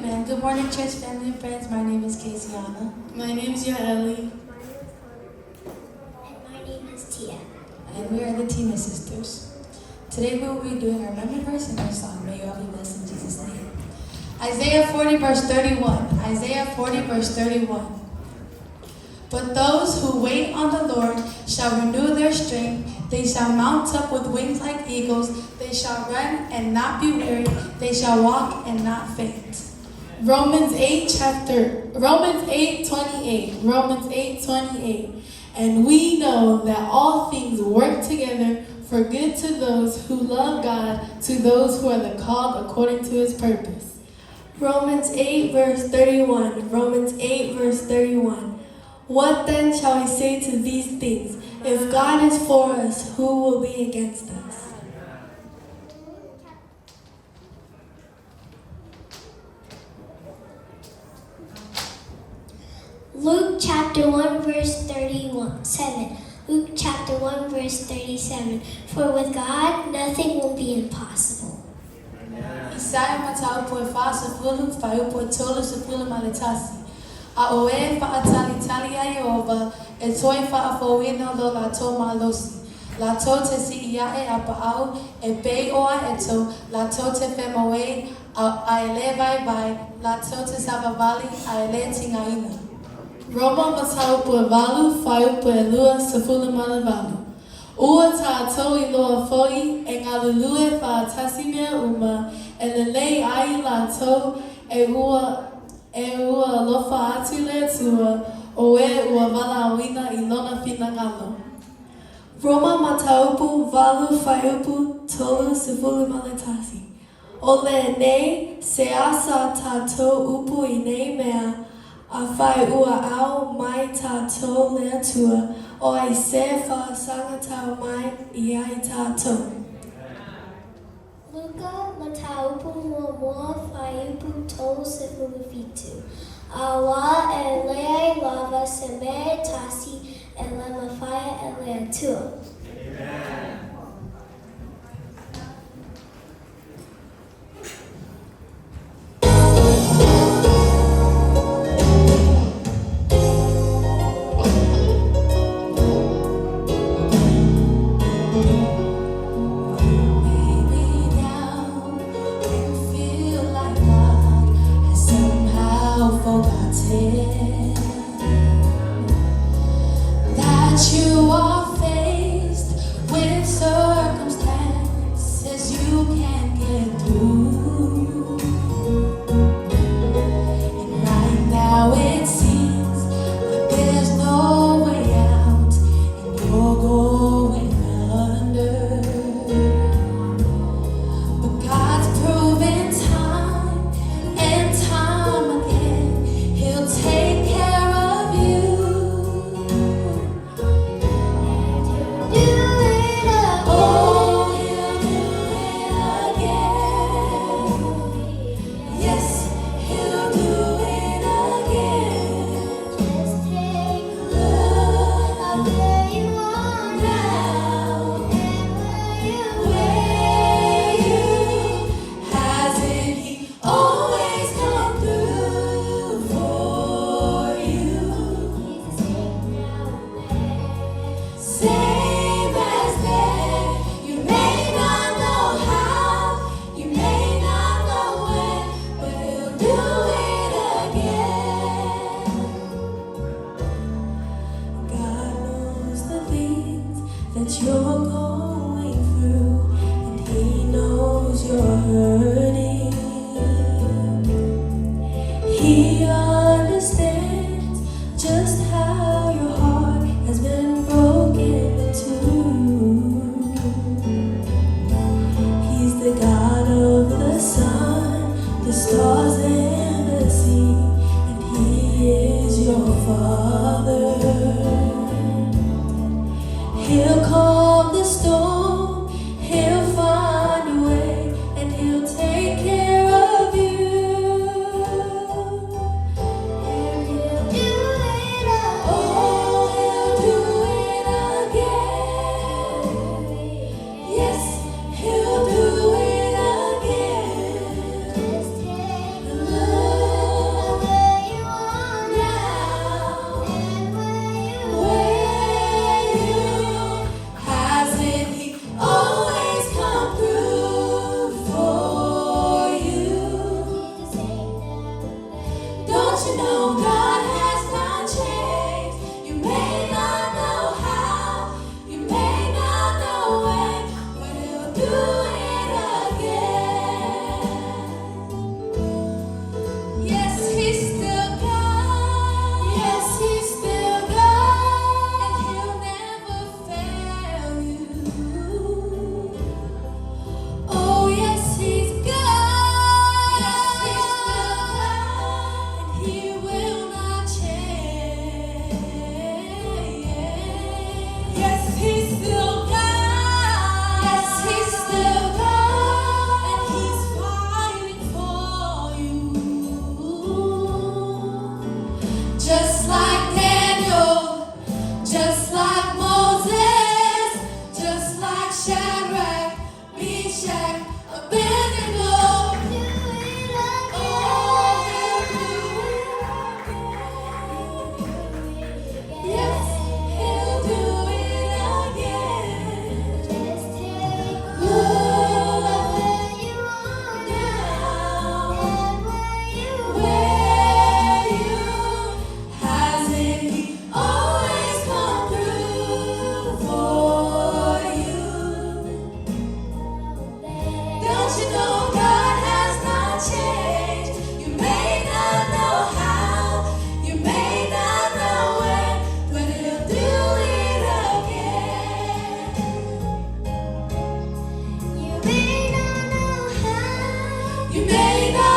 Amen. Good morning, church family and friends. My name is Kasiana. My name's Yaeli. And my name is Tia. And we are the Tina Sisters. Today we will be doing our memory verse and our song. May you all be blessed in Jesus' name. Isaiah 40 verse 31. Isaiah 40 verse 31. But those who wait on the Lord shall renew their strength. They shall mount up with wings like eagles. They shall run and not be weary. They shall walk and not faint. Romans 8:28. And we know that all things work together for good to those who love God, to those who are the called according to his purpose. Romans 8 verse 31. Romans 8 verse 31. What then shall we say to these things? If God is for us, who will be against us? Luke chapter 1 verse 37. Luke chapter 1 verse 37. For with God nothing will be impossible. Isaiah matau po e whaasapulu, whaiupo e tolu sapulu maletasi. A o e whaatalitali a Yehova, e toi whaafowina lo la tō malosi. La tō te si ia e apa au, e pei oa e tō, la tō te whemawe, a e le vai, la tō te savavali, a e le tingaina. Roma matau po e valu, whai po e lua sapulu malavalu. Ua tātou I loa foi, e ngā lulue whātasimea uma, e le lei ai lātou, e ua lofa atu le tua, o e ua wala awina I lona whina ngalo. Roma mataupu valu whaiupu tolu sivulu maletasi. O le nei se asa tātou upu I nei mea, a whai ua au mai tātou lea tua, o ai se whaasangatau mai I ai tātou. Luka mataupu mua whaiupu tolu sefulu fitu. A wā e leai lava se mea tasi e le mawhaia e lea tua. Amen. That you are faced with circumstances you can't get through, and right now it seems like there's no way out and you're going under, but God's proven time and time again He'll take care of you. Oh, He'll do it again. Yes, He'll do it again. Just take a look at where you are now and where you hasn't He always come through for you? Same as then. You may not know how, you may not know when, but He'll do it again. God knows the things that you're going through, and He knows you're hurting. He understands just how your heart has been broken into. He's the God of the sun, the stars and the sea, and He is your Father. He'll calm the storm, He'll find a way, and He'll take care of you. And He'll do it again. Oh, He'll do it again. Yes, He'll do it again. Just take a look shack, abandoned gold. Yes, he'll do it again. Just take a Look look where you are now and where you hasn't he always come through for you? Don't you know God has not changed? You may not know how, you may not know when, but he'll do it again. You may not know how. You may not